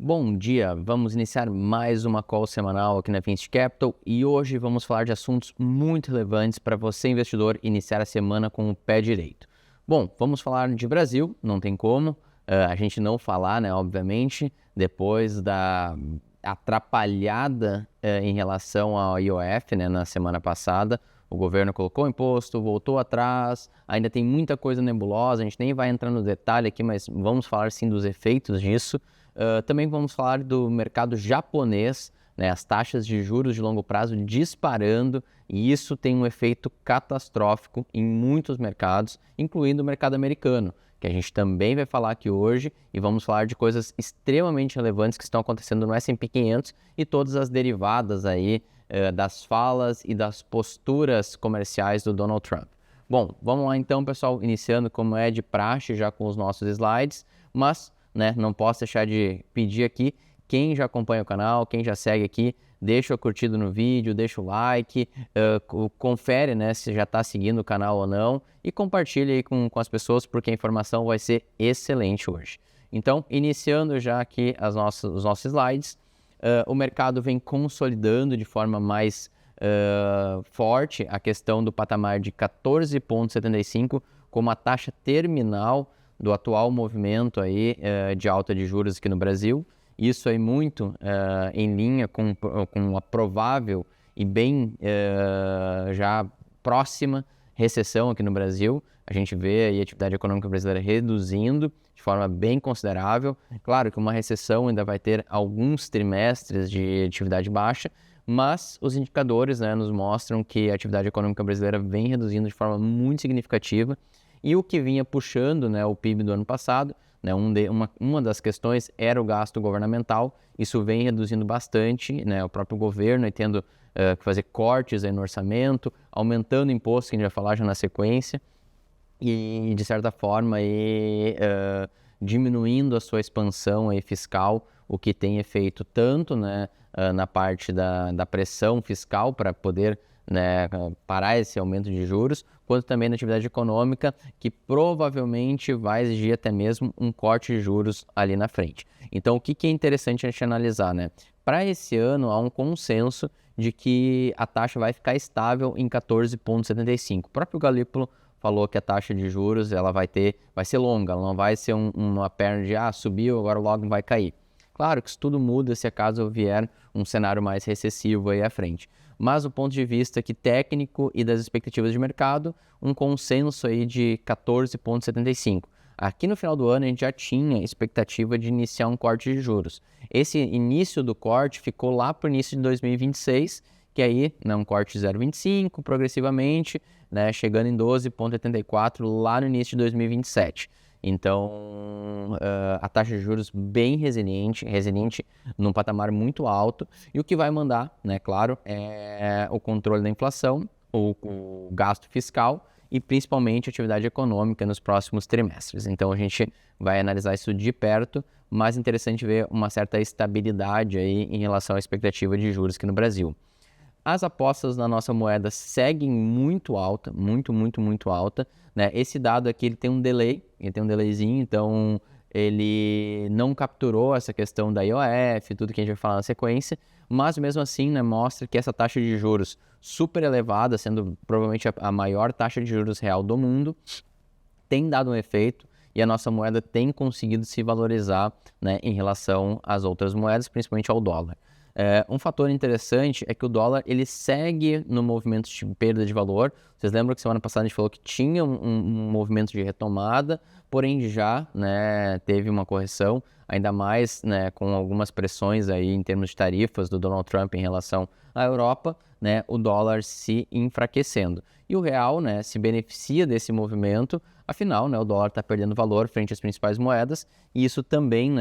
Bom dia, vamos iniciar mais uma call semanal aqui na Vinci Capital e hoje vamos falar de assuntos muito relevantes para você, investidor, iniciar a semana com o pé direito. Bom, vamos falar de Brasil, não tem como a gente não falar, né, obviamente, depois da atrapalhada em relação ao IOF, né, na semana passada. O governo colocou o imposto, voltou atrás, ainda tem muita coisa nebulosa, a gente nem vai entrar no detalhe aqui, mas vamos falar sim dos efeitos disso. Também vamos falar do mercado japonês, né, as taxas de juros de longo prazo disparando, e isso tem um efeito catastrófico em muitos mercados, incluindo o mercado americano, que a gente também vai falar aqui hoje, e vamos falar de coisas extremamente relevantes que estão acontecendo no S&P 500 e todas as derivadas aí das falas e das posturas comerciais do Donald Trump. Bom, vamos lá então, pessoal, iniciando como é de praxe já com os nossos slides, mas não posso deixar de pedir aqui, quem já acompanha o canal, quem já segue aqui, deixa o curtido no vídeo, deixa o like, confere, se já está seguindo o canal ou não e compartilha aí com as pessoas porque a informação vai ser excelente hoje. Então, iniciando já aqui os nossos slides, o mercado vem consolidando de forma mais forte a questão do patamar de 14,75 como a taxa terminal do atual movimento aí, de alta de juros aqui no Brasil. Isso aí muito em linha com a provável e bem já próxima recessão aqui no Brasil. A gente vê aí a atividade econômica brasileira reduzindo de forma bem considerável. Claro que uma recessão ainda vai ter alguns trimestres de atividade baixa, mas os indicadores nos mostram que a atividade econômica brasileira vem reduzindo de forma muito significativa. E o que vinha puxando o PIB do ano passado, uma das questões era o gasto governamental, isso vem reduzindo bastante, o próprio governo aí tendo que fazer cortes aí no orçamento, aumentando impostos, que a gente vai falar já na sequência, e de certa forma aí, diminuindo a sua expansão aí fiscal, o que tem efeito tanto na parte da pressão fiscal para poder parar esse aumento de juros, quanto também na atividade econômica, que provavelmente vai exigir até mesmo um corte de juros ali na frente. Então, o que é interessante a gente analisar? Para esse ano, há um consenso de que a taxa vai ficar estável em 14,75. O próprio Galípolo falou que a taxa de juros ela vai ser longa, ela não vai ser uma perna de subiu, agora logo vai cair. Claro que isso tudo muda se acaso vier um cenário mais recessivo aí à frente. Mas do ponto de vista técnico e das expectativas de mercado, um consenso aí de 14,75. Aqui no final do ano a gente já tinha expectativa de iniciar um corte de juros. Esse início do corte ficou lá para o início de 2026, que aí um corte de 0,25 progressivamente, chegando em 12,84 lá no início de 2027. Então, a taxa de juros bem resiliente num patamar muito alto, e o que vai mandar, claro, é o controle da inflação, o gasto fiscal e principalmente a atividade econômica nos próximos trimestres. Então, a gente vai analisar isso de perto, mas é interessante ver uma certa estabilidade aí em relação à expectativa de juros aqui no Brasil. As apostas na nossa moeda seguem muito alta, muito alta, Esse dado aqui ele tem um delayzinho, então ele não capturou essa questão da IOF, tudo que a gente vai falar na sequência, mas mesmo assim mostra que essa taxa de juros super elevada, sendo provavelmente a maior taxa de juros real do mundo, tem dado um efeito e a nossa moeda tem conseguido se valorizar em relação às outras moedas, principalmente ao dólar. Um fator interessante é que o dólar ele segue no movimento de perda de valor. Vocês lembram que semana passada a gente falou que tinha um movimento de retomada, porém já teve uma correção, ainda mais com algumas pressões aí em termos de tarifas do Donald Trump em relação à Europa, o dólar se enfraquecendo. E o real se beneficia desse movimento, afinal o dólar está perdendo valor frente às principais moedas e isso também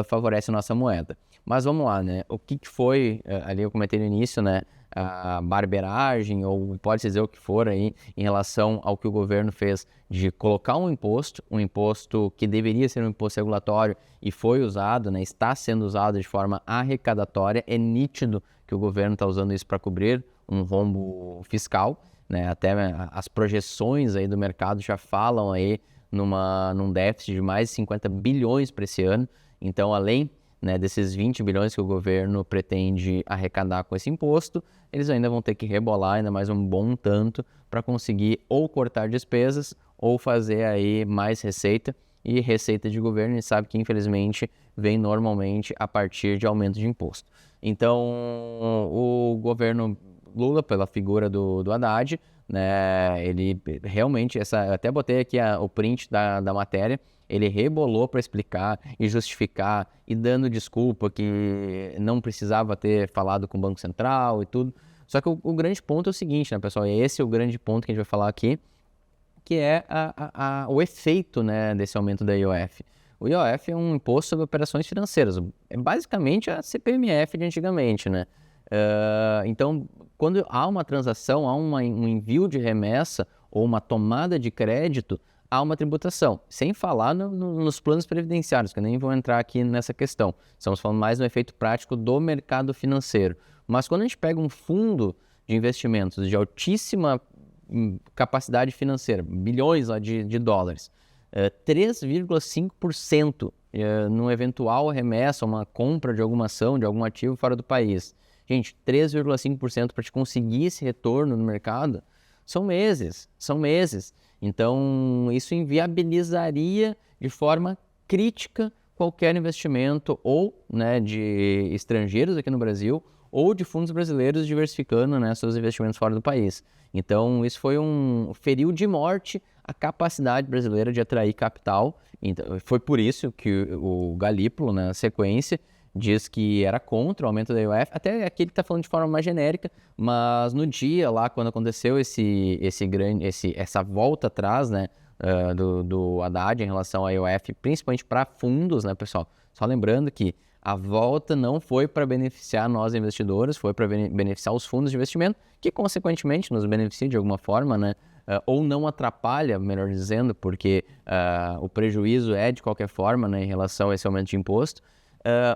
favorece a nossa moeda. Mas vamos lá, o que foi, ali eu comentei no início, a barberagem, ou pode dizer o que for aí, em relação ao que o governo fez de colocar um imposto que deveria ser um imposto regulatório e foi usado, está sendo usado de forma arrecadatória. É nítido que o governo está usando isso para cobrir um rombo fiscal, até as projeções aí do mercado já falam aí num déficit de mais de 50 bilhões para esse ano. Então, além né, desses 20 bilhões que o governo pretende arrecadar com esse imposto, eles ainda vão ter que rebolar ainda mais um bom tanto para conseguir ou cortar despesas ou fazer aí mais receita. E receita de governo, a gente sabe que infelizmente vem normalmente a partir de aumento de imposto. Então, o governo Lula, pela figura do Haddad, né, ele realmente, eu até botei aqui o print da matéria, ele rebolou para explicar e justificar e dando desculpa que não precisava ter falado com o Banco Central e tudo. Só que o grande ponto é o seguinte, né, pessoal? E esse é o grande ponto que a gente vai falar aqui, que é o efeito, né, desse aumento da IOF. O IOF é um imposto sobre operações financeiras, é basicamente a CPMF de antigamente, né? Então, quando há uma transação, há um envio de remessa ou uma tomada de crédito, há uma tributação, sem falar nos planos previdenciários, que eu nem vou entrar aqui nessa questão. Estamos falando mais no efeito prático do mercado financeiro. Mas quando a gente pega um fundo de investimentos de altíssima capacidade financeira, bilhões lá de dólares, 3,5% numa eventual remessa, uma compra de alguma ação, de algum ativo fora do país. Gente, 3,5% para te conseguir esse retorno no mercado são meses. Então, isso inviabilizaria de forma crítica qualquer investimento ou, né, de estrangeiros aqui no Brasil ou de fundos brasileiros diversificando, né, seus investimentos fora do país. Então, isso feriu de morte a capacidade brasileira de atrair capital. Então, foi por isso que o Galípolo, na sequência, diz que era contra o aumento da IOF, até aqui ele está falando de forma mais genérica, mas no dia lá, quando aconteceu essa volta atrás, né, do Haddad em relação à IOF, principalmente para fundos, né, pessoal? Só lembrando que a volta não foi para beneficiar nós investidores, foi para beneficiar os fundos de investimento, que consequentemente nos beneficia de alguma forma, né? Ou não atrapalha, melhor dizendo, porque o prejuízo é de qualquer forma, né, em relação a esse aumento de imposto.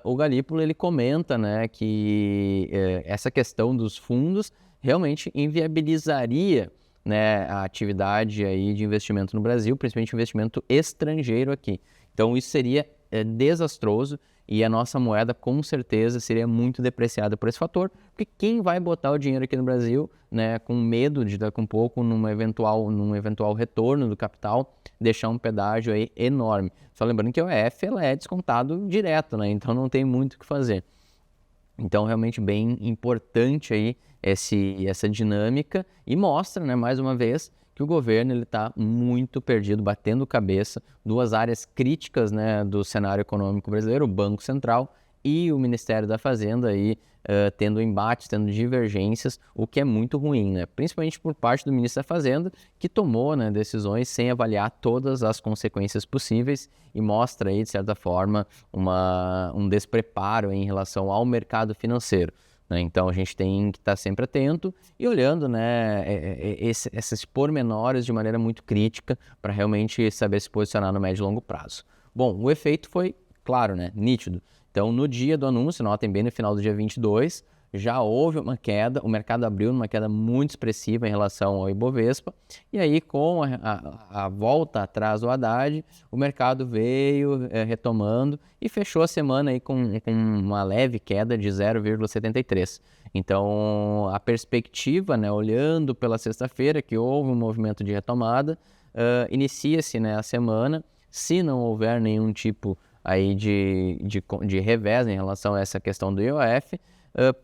O Galípolo ele comenta, né, que essa questão dos fundos realmente inviabilizaria, né, a atividade aí de investimento no Brasil, principalmente investimento estrangeiro aqui. Então isso seria desastroso e a nossa moeda com certeza seria muito depreciada por esse fator, porque quem vai botar o dinheiro aqui no Brasil, né, com medo de daqui a um pouco num eventual retorno do capital, deixar um pedágio aí enorme. Só lembrando que o IOF ela é descontado direto, né, então não tem muito o que fazer. Então, realmente bem importante aí essa dinâmica e mostra, né, mais uma vez, que o governo está muito perdido, batendo cabeça, duas áreas críticas, né, do cenário econômico brasileiro, o Banco Central e o Ministério da Fazenda, aí, tendo embates, tendo divergências, o que é muito ruim, né? Principalmente por parte do Ministro da Fazenda, que tomou, né, decisões sem avaliar todas as consequências possíveis e mostra aí, de certa forma, um despreparo em relação ao mercado financeiro. Então, a gente tem que estar sempre atento e olhando, né, esses pormenores de maneira muito crítica para realmente saber se posicionar no médio e longo prazo. Bom, o efeito foi, claro, né, nítido. Então, no dia do anúncio, notem bem no final do dia 22, já houve uma queda, o mercado abriu numa queda muito expressiva em relação ao Ibovespa, e aí com a volta atrás do Haddad, o mercado veio retomando e fechou a semana aí com uma leve queda de 0,73. Então, a perspectiva, né, olhando pela sexta-feira, que houve um movimento de retomada, inicia-se, né, a semana, se não houver nenhum tipo aí de revés em relação a essa questão do IOF,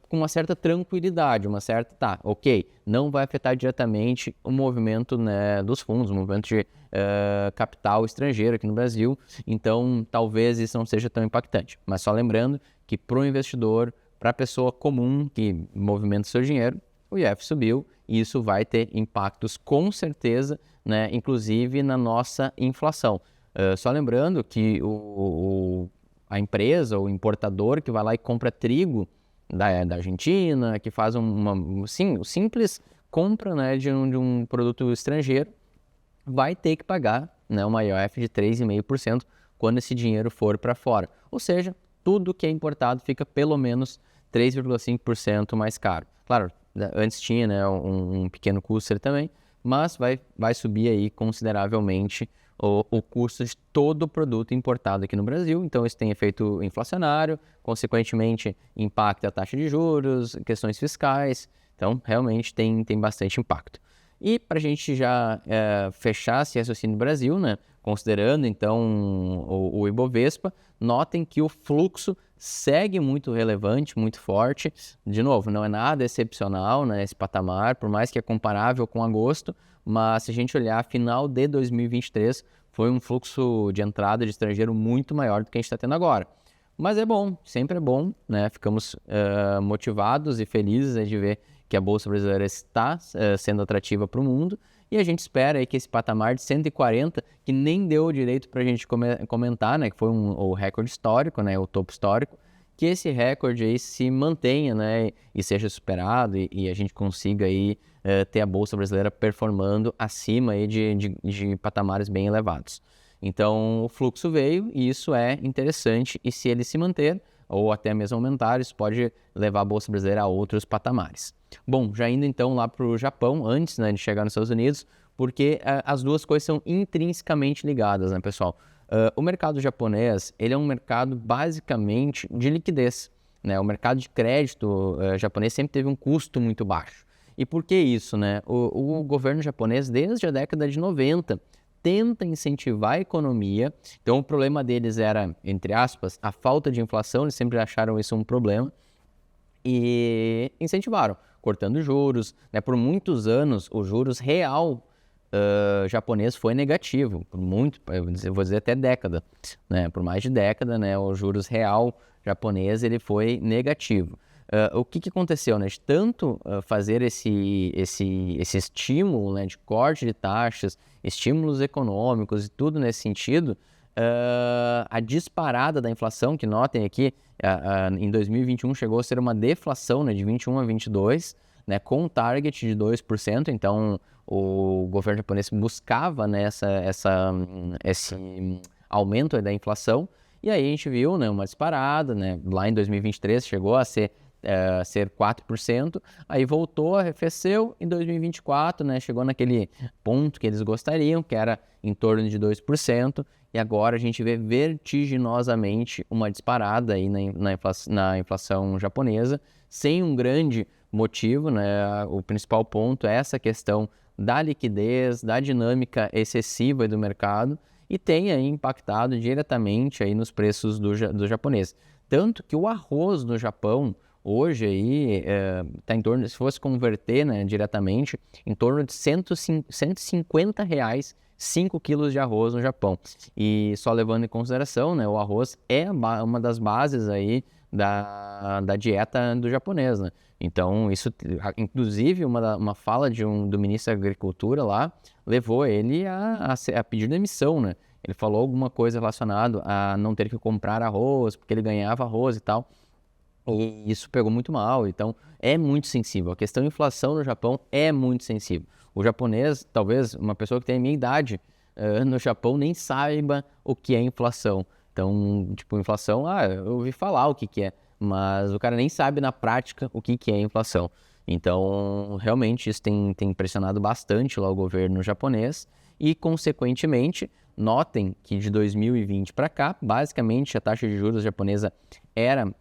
com uma certa tranquilidade, ok, não vai afetar diretamente o movimento, né, dos fundos, o movimento de capital estrangeiro aqui no Brasil, então talvez isso não seja tão impactante. Mas só lembrando que para o investidor, para a pessoa comum que movimenta seu dinheiro, o IOF subiu e isso vai ter impactos com certeza, né, inclusive na nossa inflação. Só lembrando que a empresa, o importador que vai lá e compra trigo da Argentina, que faz simples compra, né, de um produto estrangeiro, vai ter que pagar, né, uma IOF de 3,5% quando esse dinheiro for para fora. Ou seja, tudo que é importado fica pelo menos 3,5% mais caro. Claro, antes tinha, né, um pequeno custo também, mas vai subir aí consideravelmente o custo de todo o produto importado aqui no Brasil. Então, isso tem efeito inflacionário, consequentemente, impacta a taxa de juros, questões fiscais. Então, realmente tem bastante impacto. E para a gente já fechar esse raciocínio do Brasil, né, considerando então o Ibovespa, notem que o fluxo segue muito relevante, muito forte. De novo, não é nada excepcional, né, esse patamar, por mais que é comparável com agosto, mas se a gente olhar final de 2023, foi um fluxo de entrada de estrangeiro muito maior do que a gente está tendo agora. Mas é bom, sempre é bom, né? Ficamos motivados e felizes de ver que a Bolsa Brasileira está sendo atrativa para o mundo, e a gente espera aí que esse patamar de 140, que nem deu direito para a gente comentar, né, que foi o recorde histórico, né, o topo histórico, que esse recorde aí se mantenha, né, e seja superado, e a gente consiga aí ter a Bolsa Brasileira performando acima aí de patamares bem elevados. Então, o fluxo veio e isso é interessante, e se ele se manter, ou até mesmo aumentar, isso pode levar a Bolsa Brasileira a outros patamares. Bom, já indo então lá para o Japão, antes, né, de chegar nos Estados Unidos, porque as duas coisas são intrinsecamente ligadas, né, pessoal? O mercado japonês, ele é um mercado basicamente de liquidez, né? O mercado de crédito japonês sempre teve um custo muito baixo. E por que isso, né? O governo japonês, desde a década de 90, tenta incentivar a economia. Então, o problema deles era, entre aspas, a falta de inflação, eles sempre acharam isso um problema, e incentivaram, cortando juros, né? Por muitos anos, o juros real japonês foi negativo, por muito, eu vou dizer até década, né? Por mais de década, né? O juros real japonês ele foi negativo. O que aconteceu, né? De tanto fazer esse estímulo, né, de corte de taxas, estímulos econômicos e tudo nesse sentido, a disparada da inflação, que notem aqui, em 2021 chegou a ser uma deflação, né, de 21 a 22, né, com um target de 2%, então o governo japonês buscava, né, esse aumento da inflação, e aí a gente viu, né, uma disparada, né, lá em 2023 chegou a ser 4%, aí voltou, arrefeceu em 2024, né, chegou naquele ponto que eles gostariam, que era em torno de 2%, e agora a gente vê vertiginosamente uma disparada aí na inflação japonesa, sem um grande motivo, né? O principal ponto é essa questão da liquidez, da dinâmica excessiva do mercado, e tem aí impactado diretamente aí nos preços do japonês. Tanto que o arroz no Japão, hoje aí, está em torno, se fosse converter, né, diretamente, em torno de R$ 150 5 quilos de arroz no Japão. E só levando em consideração, né, o arroz é uma das bases aí da dieta do japonês, né? Então, isso, inclusive, uma fala do ministro da Agricultura lá, levou ele a pedir demissão, né? Ele falou alguma coisa relacionada a não ter que comprar arroz, porque ele ganhava arroz e tal. E isso pegou muito mal, então é muito sensível. A questão da inflação no Japão é muito sensível. O japonês, talvez uma pessoa que tem a minha idade no Japão nem saiba o que é inflação. Então, tipo, inflação, eu ouvi falar o que é, mas o cara nem sabe na prática o que é inflação. Então, realmente, isso tem impressionado bastante lá o governo japonês e, consequentemente, notem que de 2020 para cá, basicamente, a taxa de juros japonesa era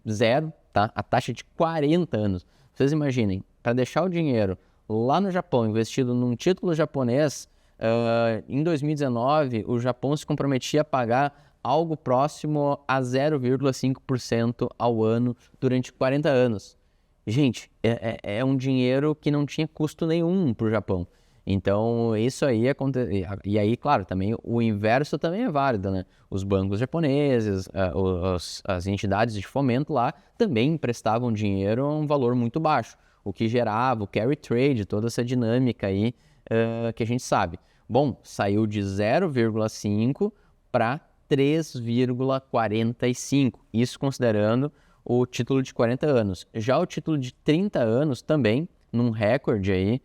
zero, tá? A taxa de 40 anos. Vocês imaginem, para deixar o dinheiro lá no Japão, investido num título japonês, em 2019, o Japão se comprometia a pagar algo próximo a 0,5% ao ano durante 40 anos. Gente, é um dinheiro que não tinha custo nenhum para o Japão. Então, isso aí acontece. E aí, claro, também o inverso também é válido, né? Os bancos japoneses, as entidades de fomento lá também emprestavam dinheiro a um valor muito baixo, o que gerava o carry trade, toda essa dinâmica aí que a gente sabe. Bom, saiu de 0,5 para 3,45, isso considerando o título de 40 anos. Já o título de 30 anos também, num recorde aí,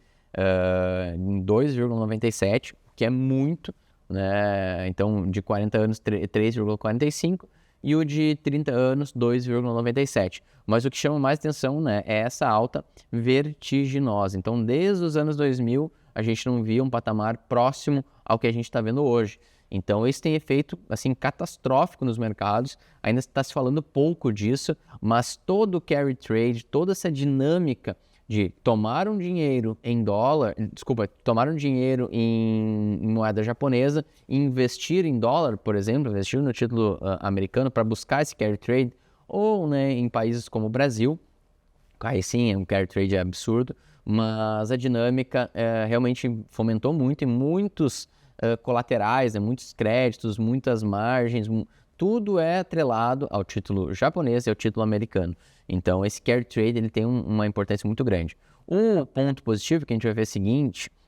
em 2,97, que é muito, né? Então, de 40 anos, 3,45, e o de 30 anos, 2,97. Mas o que chama mais atenção, né, é essa alta vertiginosa. Então, desde os anos 2000, a gente não via um patamar próximo ao que a gente está vendo hoje. Então, isso tem efeito, assim, catastrófico nos mercados. Ainda está se falando pouco disso, mas todo o carry trade, toda essa dinâmica de tomar um dinheiro em dólar, tomar um dinheiro em moeda japonesa e investir em dólar, por exemplo, investir no título americano para buscar esse carry trade, ou, né, em países como o Brasil, aí sim, um carry trade é absurdo, mas a dinâmica realmente fomentou muito e muitos colaterais, né, muitos créditos, muitas margens, tudo é atrelado ao título japonês e ao título americano. Então, esse carry trade ele tem uma importância muito grande. Um ponto positivo que a gente vai ver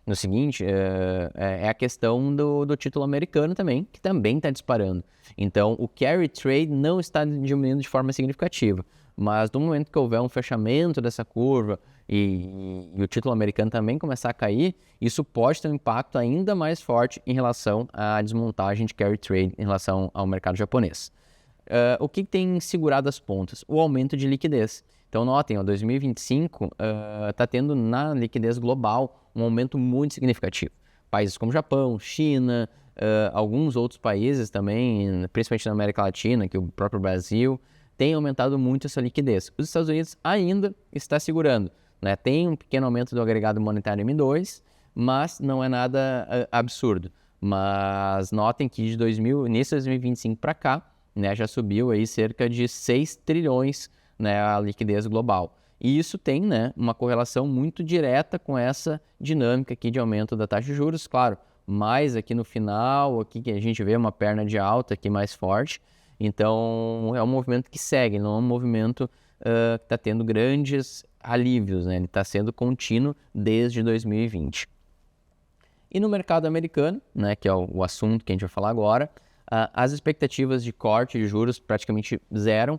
no seguinte é a questão do título americano também, que também está disparando. Então, o carry trade não está diminuindo de forma significativa, mas no momento que houver um fechamento dessa curva e o título americano também começar a cair, isso pode ter um impacto ainda mais forte em relação à desmontagem de carry trade em relação ao mercado japonês. O que tem segurado as pontas? O aumento de liquidez. Então, notem, 2025 está tendo na liquidez global um aumento muito significativo. Países como Japão, China, alguns outros países também, principalmente na América Latina, que o próprio Brasil, tem aumentado muito essa liquidez. Os Estados Unidos ainda está segurando, né? Tem um pequeno aumento do agregado monetário M2, mas não é nada absurdo. Mas notem que de início de 2025 para cá, né, já subiu aí cerca de 6 trilhões, né, a liquidez global. E isso tem, né, uma correlação muito direta com essa dinâmica aqui de aumento da taxa de juros, claro, mais aqui no final, aqui que a gente vê uma perna de alta aqui mais forte. Então, é um movimento que segue, não é um movimento que está tendo grandes alívios, né? Ele está sendo contínuo desde 2020. E no mercado americano, né, que é o assunto que a gente vai falar agora, as expectativas de corte de juros praticamente zero.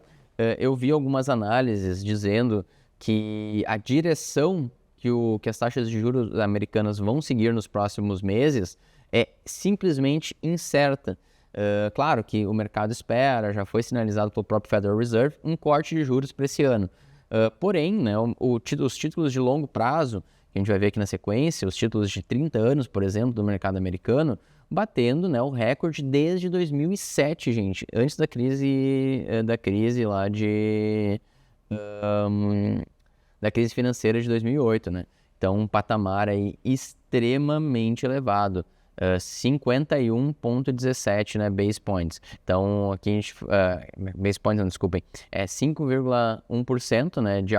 Eu vi algumas análises dizendo que a direção que as taxas de juros americanas vão seguir nos próximos meses é simplesmente incerta. Claro que o mercado espera, já foi sinalizado pelo próprio Federal Reserve, um corte de juros para esse ano. Porém, né, os títulos de longo prazo, que a gente vai ver aqui na sequência, os títulos de 30 anos, por exemplo, do mercado americano, batendo, né, o recorde desde 2007, gente, antes da crise lá da crise financeira de 2008, né? Então, um patamar aí extremamente elevado. 51,17, né, base points. Então, aqui a gente... base points, não, desculpem. É 5,1%, né, de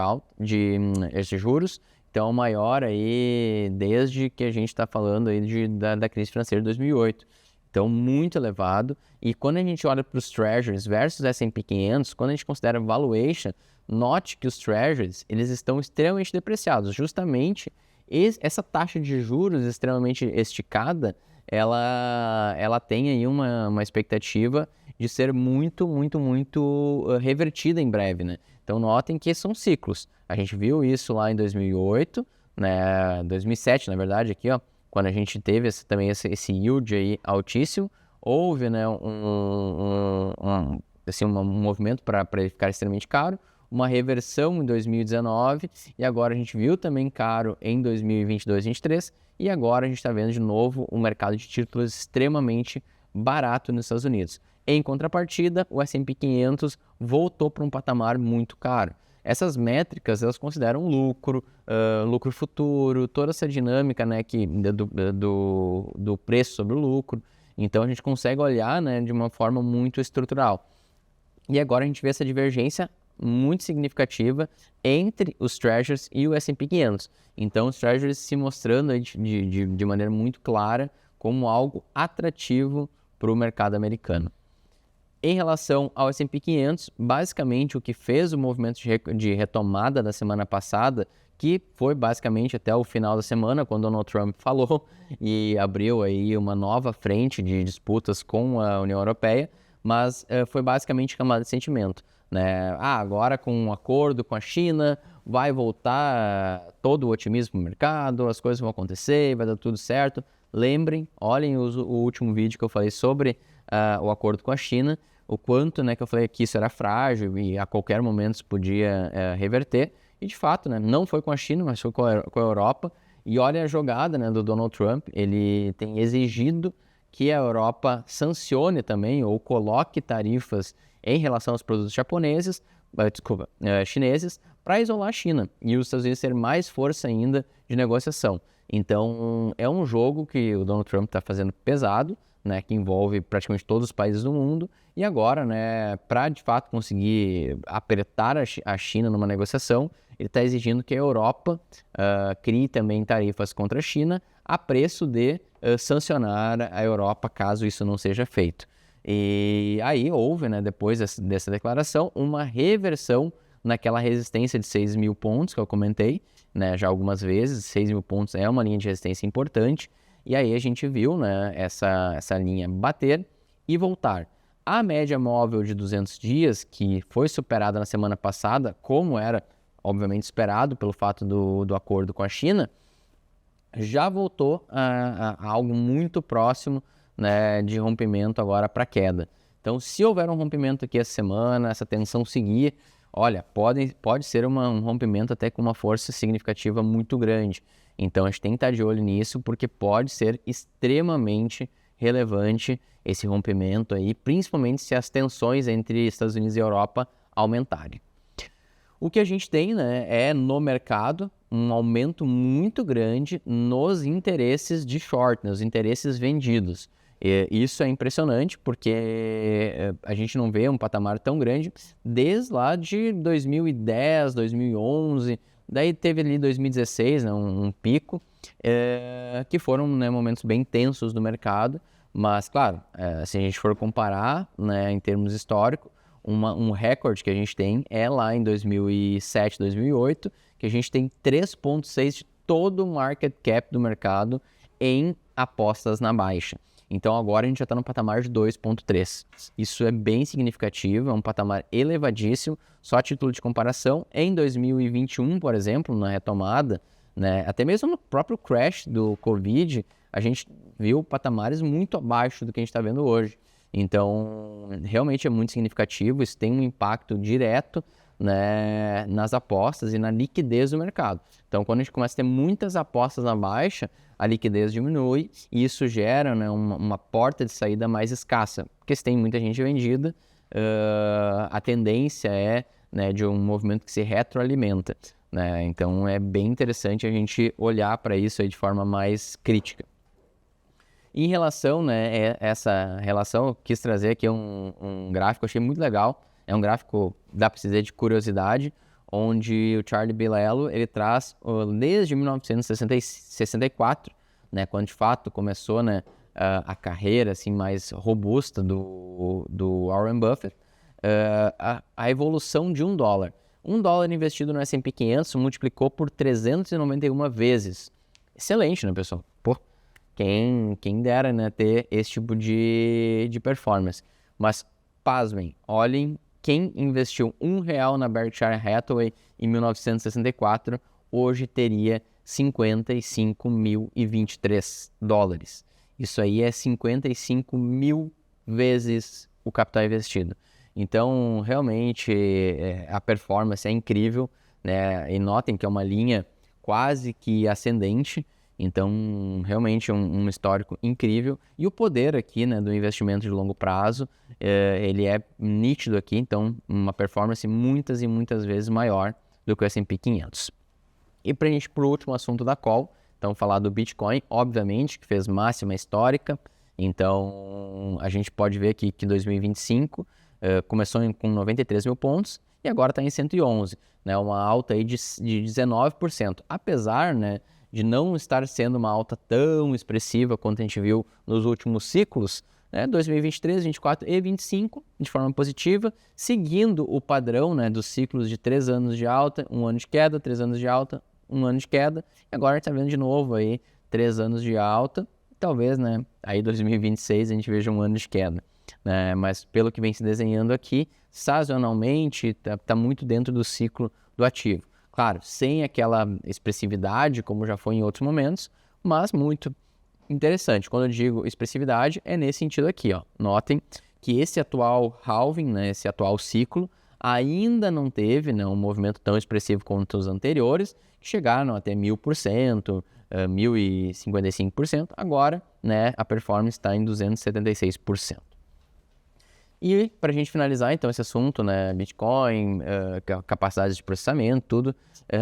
esses juros. Então, o maior aí desde que a gente está falando aí da crise financeira de 2008. Então, muito elevado. E quando a gente olha para os Treasuries versus S&P 500, quando a gente considera valuation, note que os Treasuries, eles estão extremamente depreciados. Justamente essa taxa de juros extremamente esticada, ela tem aí uma expectativa de ser muito, muito, muito revertida em breve, né? Então, notem que são ciclos. A gente viu isso lá em 2008, né? 2007, na verdade, aqui, ó, quando a gente teve esse yield aí altíssimo, houve, né, um movimento para ele ficar extremamente caro, uma reversão em 2019 e agora a gente viu também caro em 2022 e 2023 e agora a gente está vendo de novo um mercado de títulos extremamente barato nos Estados Unidos. Em contrapartida, o S&P 500 voltou para um patamar muito caro. Essas métricas, elas consideram lucro, lucro futuro, toda essa dinâmica, né, do preço sobre o lucro. Então, a gente consegue olhar, né, de uma forma muito estrutural. E agora a gente vê essa divergência muito significativa entre os Treasuries e o S&P 500. Então, os Treasuries se mostrando de maneira muito clara como algo atrativo para o mercado americano. Em relação ao S&P 500, basicamente o que fez o movimento de retomada da semana passada, que foi basicamente até o final da semana, quando Donald Trump falou e abriu aí uma nova frente de disputas com a União Europeia, mas foi basicamente camada de sentimento, né? Agora com um acordo com a China, vai voltar todo o otimismo no mercado, as coisas vão acontecer, vai dar tudo certo. Lembrem, olhem o último vídeo que eu falei sobre o acordo com a China, o quanto, né, que eu falei que isso era frágil e a qualquer momento isso podia reverter. E de fato, né, não foi com a China, mas foi com a Europa. E olha a jogada, né, do Donald Trump, ele tem exigido que a Europa sancione também ou coloque tarifas em relação aos produtos chineses para isolar a China e os Estados Unidos ter mais força ainda de negociação. Então, é um jogo que o Donald Trump está fazendo pesado, né, que envolve praticamente todos os países do mundo, e agora, né, para de fato conseguir apertar a China numa negociação, ele está exigindo que a Europa crie também tarifas contra a China a preço de sancionar a Europa caso isso não seja feito. E aí houve, né, depois dessa declaração, uma reversão naquela resistência de 6 mil pontos que eu comentei, né, já algumas vezes. 6 mil pontos é uma linha de resistência importante. E aí a gente viu, né, essa linha bater e voltar. A média móvel de 200 dias, que foi superada na semana passada, como era obviamente esperado pelo fato do acordo com a China, já voltou a algo muito próximo, né, de rompimento agora para queda. Então, se houver um rompimento aqui essa semana, essa tensão seguir, olha, pode ser um rompimento até com uma força significativa muito grande. Então, a gente tem que estar de olho nisso, porque pode ser extremamente relevante esse rompimento aí, principalmente se as tensões entre Estados Unidos e Europa aumentarem. O que a gente tem, né, é no mercado um aumento muito grande nos interesses de short, nos interesses vendidos. E isso é impressionante porque a gente não vê um patamar tão grande desde lá de 2010, 2011, daí teve ali 2016, né, um pico, que foram, né, momentos bem tensos do mercado, mas claro, se a gente for comparar, né, em termos históricos, um recorde que a gente tem é lá em 2007, 2008, que a gente tem 3,6 de todo o market cap do mercado em apostas na baixa. Então agora a gente já está no patamar de 2,3. Isso é bem significativo, é um patamar elevadíssimo. Só a título de comparação, em 2021, por exemplo, na retomada, né, até mesmo no próprio crash do Covid, a gente viu patamares muito abaixo do que a gente está vendo hoje. Então, realmente é muito significativo, isso tem um impacto direto, né, nas apostas e na liquidez do mercado. Então, quando a gente começa a ter muitas apostas na baixa, a liquidez diminui e isso gera, né, uma porta de saída mais escassa, porque se tem muita gente vendida, a tendência é, né, de um movimento que se retroalimenta, né? Então, é bem interessante a gente olhar para isso aí de forma mais crítica. Em relação, né, essa relação, eu quis trazer aqui um gráfico, achei muito legal. É um gráfico, dá para dizer, de curiosidade, onde o Charlie Bilello, ele traz desde 1964, né, quando de fato começou, né, a carreira assim, mais robusta do Warren Buffett, a evolução de $1. $1 investido no S&P 500 multiplicou por 391 vezes. Excelente, né, pessoal? Pô, quem dera, né, ter esse tipo de performance. Mas, pasmem, olhem quem investiu R$1 na Berkshire Hathaway em 1964, hoje teria $55.023. Isso aí é 55 mil vezes o capital investido. Então, realmente, a performance é incrível, né? E notem que é uma linha quase que ascendente. Então, realmente um histórico incrível. E o poder aqui, né, do investimento de longo prazo, ele é nítido aqui. Então, uma performance muitas e muitas vezes maior do que o S&P 500. E para a gente ir para o último assunto da call, então falar do Bitcoin, obviamente, que fez máxima histórica. Então, a gente pode ver aqui que 2025 começou com 93 mil pontos e agora está em 111, né, uma alta aí de 19%. Apesar, né, de não estar sendo uma alta tão expressiva quanto a gente viu nos últimos ciclos, né, 2023, 2024 e 2025, de forma positiva, seguindo o padrão, né, dos ciclos de 3 anos de alta, 1 ano de queda, 3 anos de alta, 1 ano de queda, e agora a gente está vendo de novo aí 3 anos de alta, talvez, né, aí 2026 a gente veja 1 ano de queda, né, mas pelo que vem se desenhando aqui, sazonalmente está muito dentro do ciclo do ativo. Claro, sem aquela expressividade, como já foi em outros momentos, mas muito interessante. Quando eu digo expressividade, é nesse sentido aqui, ó. Notem que esse atual halving, né, esse atual ciclo, Ainda não teve, né, um movimento tão expressivo quanto os anteriores, que chegaram até 1000%, 1055%. Agora, né, a performance está em 276%. E para a gente finalizar, então, esse assunto, né, Bitcoin, capacidades de processamento, tudo,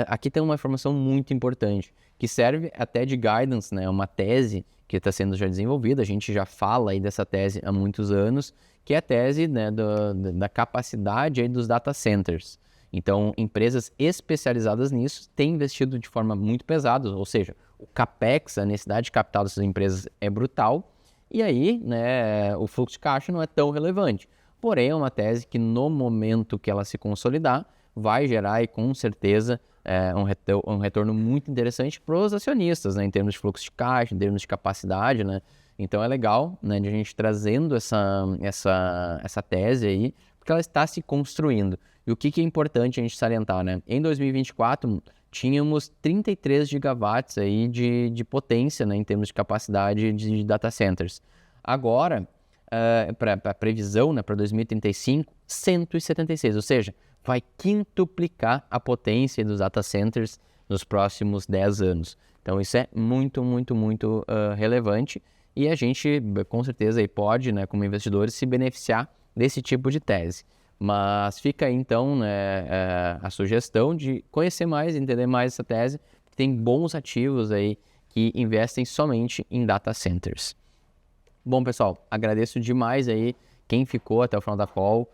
aqui tem uma informação muito importante, que serve até de guidance, né, uma tese que está sendo já desenvolvida, a gente já fala aí dessa tese há muitos anos, que é a tese, né, da capacidade aí dos data centers. Então, empresas especializadas nisso têm investido de forma muito pesada, ou seja, o CAPEX, a necessidade de capital dessas empresas é brutal, e aí, né, o fluxo de caixa não é tão relevante. Porém, é uma tese que no momento que ela se consolidar, vai gerar e, com certeza um retorno muito interessante para os acionistas, né, em termos de fluxo de caixa, em termos de capacidade, né? Então é legal, né, de a gente trazendo essa tese aí, porque ela está se construindo. E o que é importante a gente salientar, né? Em 2024, tínhamos 33 gigawatts aí de potência, né, em termos de capacidade de data centers. Agora, para a previsão, né, para 2035, 176, ou seja, vai quintuplicar a potência dos data centers nos próximos 10 anos. Então isso é muito, muito, muito relevante e a gente, com certeza, aí pode, né, como investidores, se beneficiar desse tipo de tese. Mas fica aí, então, né, a sugestão de conhecer mais, entender mais essa tese, porque tem bons ativos aí que investem somente em data centers. Bom, pessoal, agradeço demais aí quem ficou até o final da call.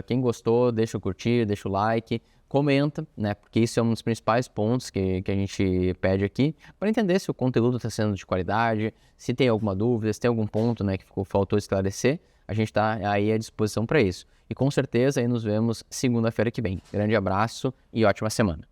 Quem gostou, deixa o curtir, deixa o like, comenta, né? Porque isso é um dos principais pontos que a gente pede aqui, para entender se o conteúdo está sendo de qualidade, se tem alguma dúvida, se tem algum ponto, né, que faltou esclarecer, a gente está aí à disposição para isso. E com certeza aí nos vemos segunda-feira que vem. Grande abraço e ótima semana.